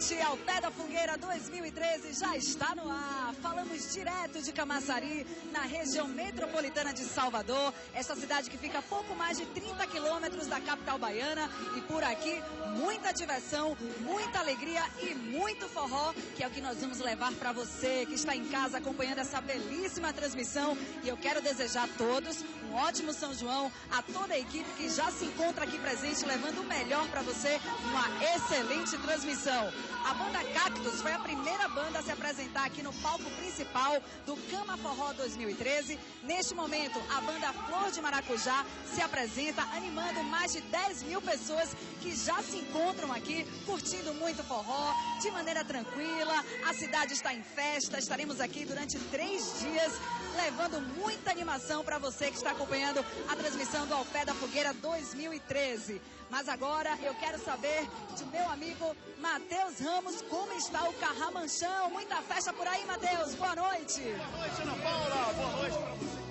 noite, ao pé da fogueira 2013 já está no ar. Falamos direto de Camaçari, na região metropolitana de Salvador. Esta cidade que fica a pouco mais de 30 quilômetros da capital baiana. E por aqui, muita diversão, muita alegria e muito forró, que é o que nós vamos levar para você que está em casa acompanhando essa belíssima transmissão. E eu quero desejar a todos um ótimo São João, a toda a equipe que já se encontra aqui presente, levando o melhor para você, uma excelente transmissão. A banda Cactus foi a primeira banda a se apresentar aqui no palco principal do Cama Forró 2013. Neste momento, a banda Flor de Maracujá se apresenta, animando mais de 10 mil pessoas que já se encontram aqui, curtindo muito forró, de maneira tranquila. A cidade está em festa, estaremos aqui durante 3 dias, levando muita animação para você que está acompanhando a transmissão do Ao Pé da Fogueira 2013. Mas agora eu quero saber de meu amigo Matheus Ramos, como está o Carramanchão. Muita festa por aí, Matheus. Boa noite. Boa noite, Ana Paula. Boa noite para você.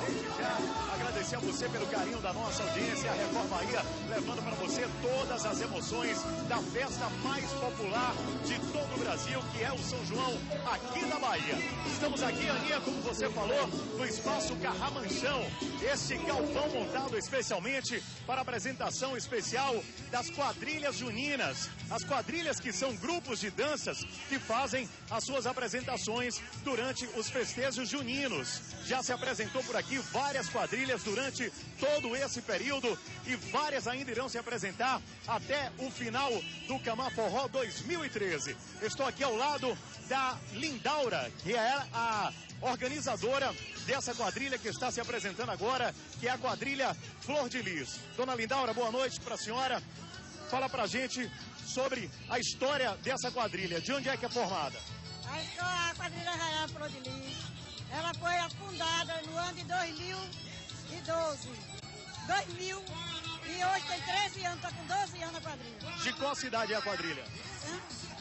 Desde já, agradecer a você pelo carinho da nossa audiência, a Record Bahia, levando para você todas as emoções da festa mais popular de todo o Brasil, que é o São João, aqui na Bahia. Estamos aqui, Aninha, como você falou, no Espaço Carramanchão, este galpão montado especialmente para a apresentação especial das quadrilhas juninas. As quadrilhas que são grupos de danças que fazem as suas apresentações durante os festejos juninos. Já se apresentou por aqui várias quadrilhas durante todo esse período e várias ainda irão se apresentar até o final do Cama Forró 2013. Estou aqui ao lado da Lindaura, que é a organizadora dessa quadrilha que está se apresentando agora, que é a quadrilha Flor de Lis. Dona Lindaura, boa noite para a senhora. Fala pra gente sobre a história dessa quadrilha, de onde é que é formada? A quadrilha Raiá Flor de Lis, ela foi fundada no ano de 2012. 2000, e hoje tem 13 anos, está com 12 anos a quadrilha. De qual cidade é a quadrilha?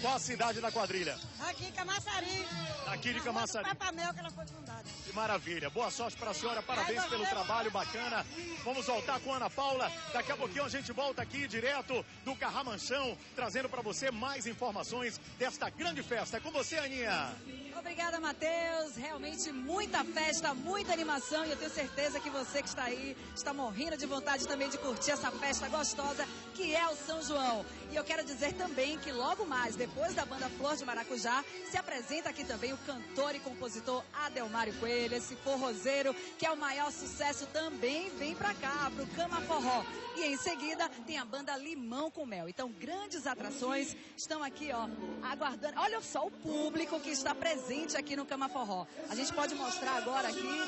Qual a cidade da quadrilha? Aqui em Camaçari. Aqui de Camaçari. Papamel que ela foi fundada. Que maravilha. Boa sorte para a senhora. Parabéns pelo trabalho bacana. Vamos voltar com a Ana Paula. Daqui a pouquinho a gente volta aqui direto do Carramanchão, trazendo para você mais informações desta grande festa. É com você, Aninha. Obrigada, Matheus. Realmente muita festa, muita animação. E eu tenho certeza que você que está aí está morrendo de vontade também de curtir essa festa gostosa que é o São João. E eu quero dizer também que logo mais, depois da banda Flor de Maracujá, se apresenta aqui também o cantor e compositor Adelmário Coelho, esse forrozeiro que é o maior sucesso, também vem pra cá, pro Cama Forró. E em seguida tem a banda Limão com Mel. Então, grandes atrações estão aqui, ó, aguardando. Olha só o público que está presente aqui no Cama Forró. A gente pode mostrar agora aqui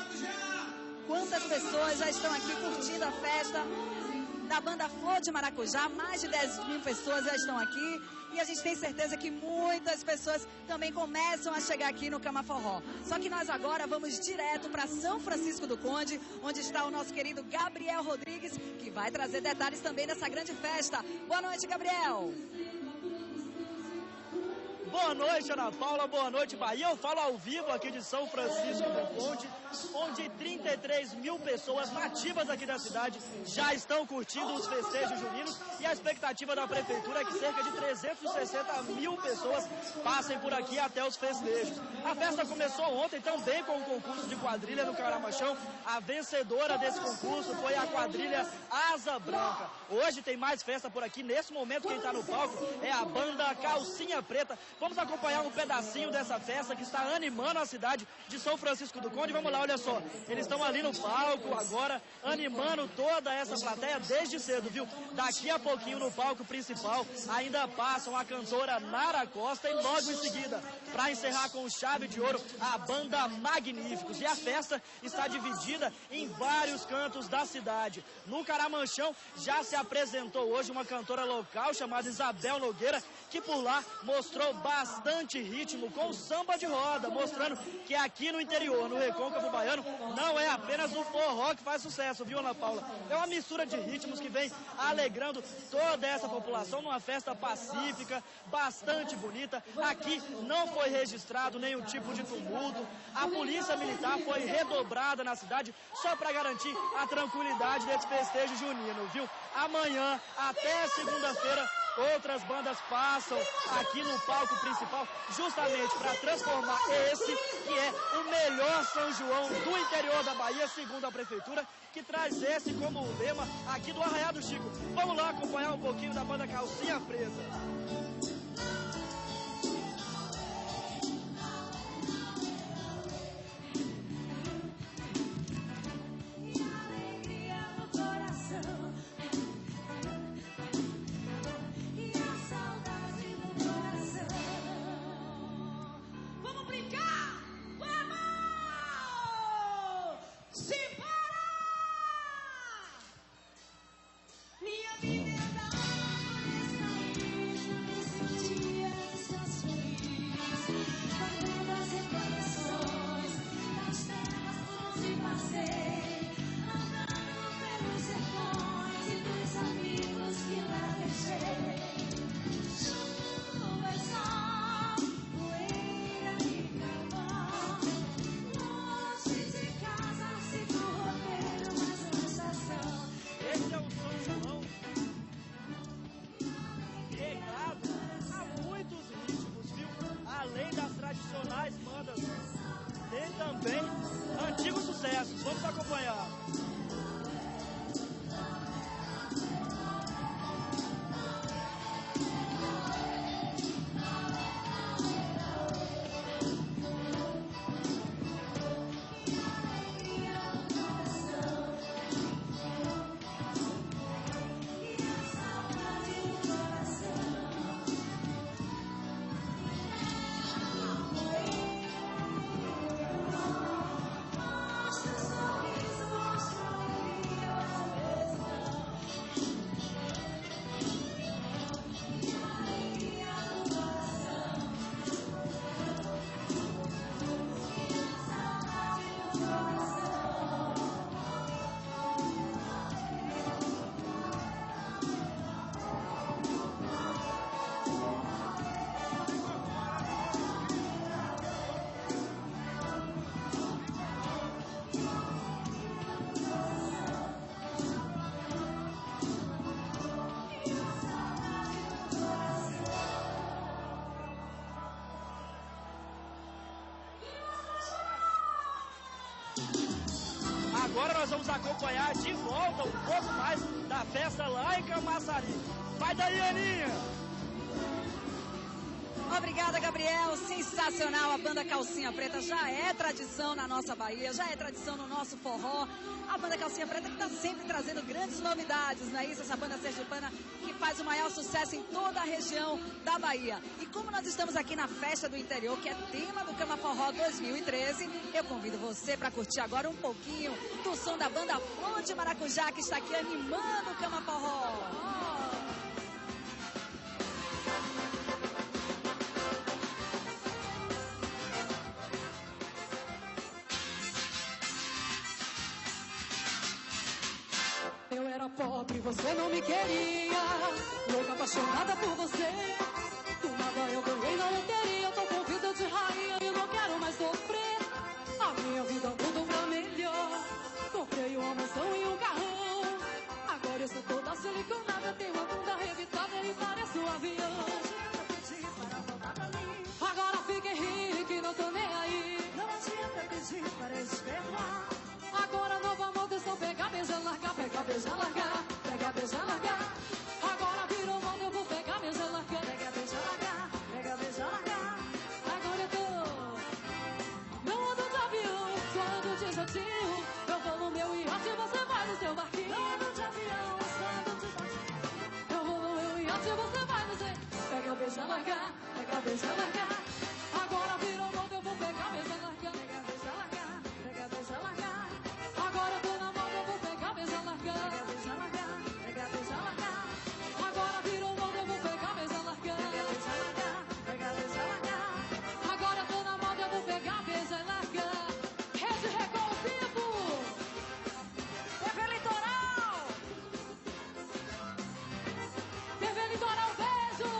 quantas pessoas já estão aqui curtindo a festa da banda Flor de Maracujá. Mais de 10 mil pessoas já estão aqui. E a gente tem certeza que muitas pessoas também começam a chegar aqui no Cama Forró. Só que nós agora vamos direto para São Francisco do Conde, onde está o nosso querido Gabriel Rodrigues, que vai trazer detalhes também dessa grande festa. Boa noite, Gabriel. Boa noite, Ana Paula, boa noite, Bahia. Eu falo ao vivo aqui de São Francisco do Conde, onde 33 mil pessoas nativas aqui da cidade já estão curtindo os festejos juninos, e a expectativa da prefeitura é que cerca de 360 mil pessoas passem por aqui até os festejos. A festa começou ontem também com o concurso de quadrilha no Carramanchão. A vencedora desse concurso foi a quadrilha Asa Branca. Hoje tem mais festa por aqui. Nesse momento quem está no palco é a banda Calcinha Preta. Vamos acompanhar um pedacinho dessa festa que está animando a cidade de São Francisco do Conde. Vamos lá, olha só. Eles estão ali no palco agora, animando toda essa plateia desde cedo, viu? Daqui a pouquinho no palco principal ainda passam a cantora Nara Costa e logo em seguida, para encerrar com chave de ouro, a banda Magníficos. E a festa está dividida em vários cantos da cidade. No Carramanchão já se apresentou hoje uma cantora local chamada Isabel Nogueira, que por lá mostrou bastante ritmo com samba de roda, mostrando que aqui no interior, no Recôncavo Baiano, não é apenas o forró que faz sucesso, viu, Ana Paula? É uma mistura de ritmos que vem alegrando toda essa população numa festa pacífica, bastante bonita. Aqui não foi registrado nenhum tipo de tumulto. A polícia militar foi redobrada na cidade só para garantir a tranquilidade desse festejo junino, viu? amanhã até segunda-feira outras bandas passam aqui no palco principal, justamente para transformar esse que é o melhor São João do interior da Bahia, segundo a prefeitura, que traz esse como lema aqui do Arraial do Chico. Vamos lá acompanhar um pouquinho da banda Calcinha Preta. Tem também antigos sucessos. Vamos acompanhar. Agora nós vamos acompanhar de volta um pouco mais da festa lá em Camaçari. Vai daí, Aninha! Obrigada, Gabriel. Sensacional. A banda Calcinha Preta já é tradição na nossa Bahia, já é tradição no nosso forró. A banda Calcinha Preta que está sempre trazendo grandes novidades, não é isso? Essa banda sergipana que faz o maior sucesso em toda a região da Bahia. E como nós estamos aqui na Festa do Interior, que é tema do Cama Forró 2013, eu convido você para curtir agora um pouquinho do som da banda Flor de Maracujá, que está aqui animando o Cama Forró. Pobre, você não me queria, louca, apaixonada por você. Do nada eu ganhei na loteria, tô com vida de rainha e não quero mais sofrer. A minha vida mudou pra melhor, comprei uma mansão e um carrão. Agora eu sou toda siliconada, tenho uma bunda revitada e pareço um avião. Agora fiquei rica e não tô nem aí, não adianta pedir para eles perdoar. Agora nova moda é só pegar, beijar, largar, pegar, beijar, largar, pegar, beijar, largar. Agora virou moda, eu vou pegar, beijar, largar, pegar, beijar, largar, pegar, beijar, largar. Agora eu tô, não ando de avião, só ando de jatinho. Eu vou no meu iate, você vai no seu barquinho. Não ando de avião, só ando de jatinho. Eu vou no meu iate, você vai no seu. Pega, beijar, largar, pegar, beijar, largar. Agora virou moda, eu vou pegar, beijar, largar, pegar, beijar, largar, pegar, beijar, largar. Agora eu tô na moda, eu vou pegar, beijar, largar. Pegar, beijar, largar. Pegar, beijar, largar. Agora virou moda, eu vou pegar, beijar, largar. Pegar, beijar, largar. Pegar, beijar, largar. Agora eu tô na moda, eu vou pegar, beijar, largar. Rede Record Vivo. TV Litoral. TV Litoral, beijo.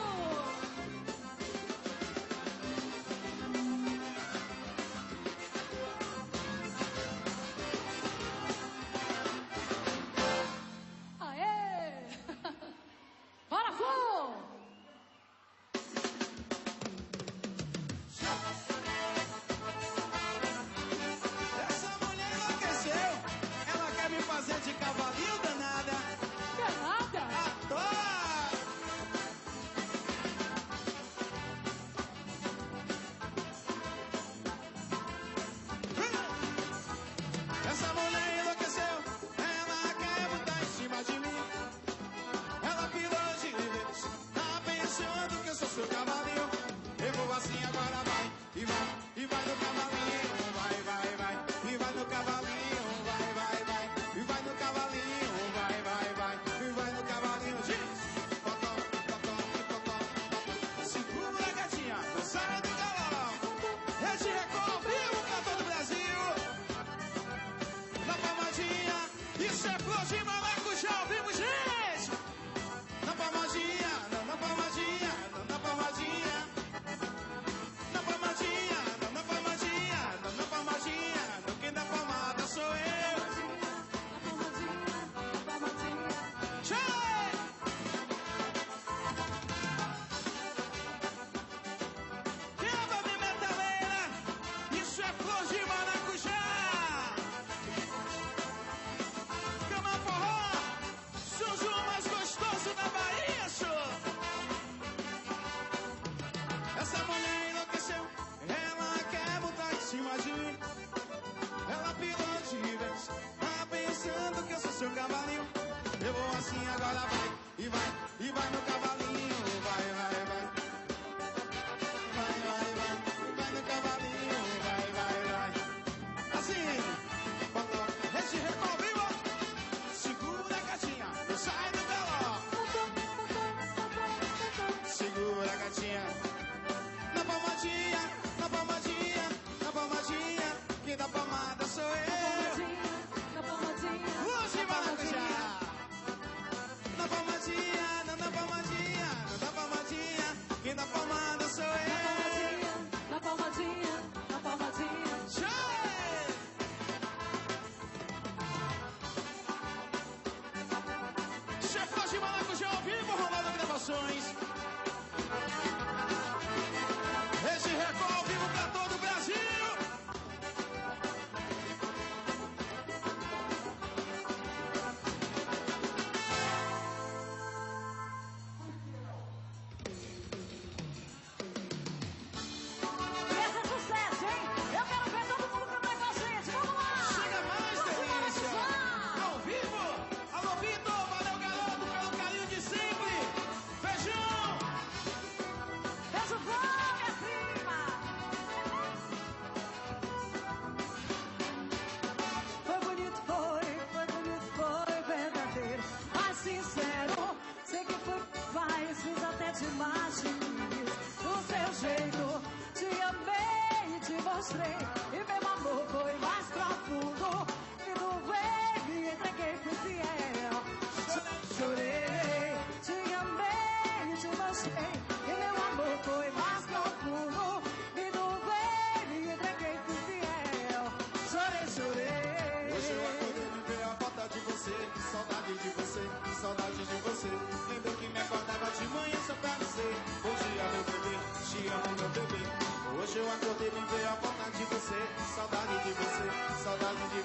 meu bebê. Hoje eu acordei, me veio a vontade de você, saudade de você, saudade de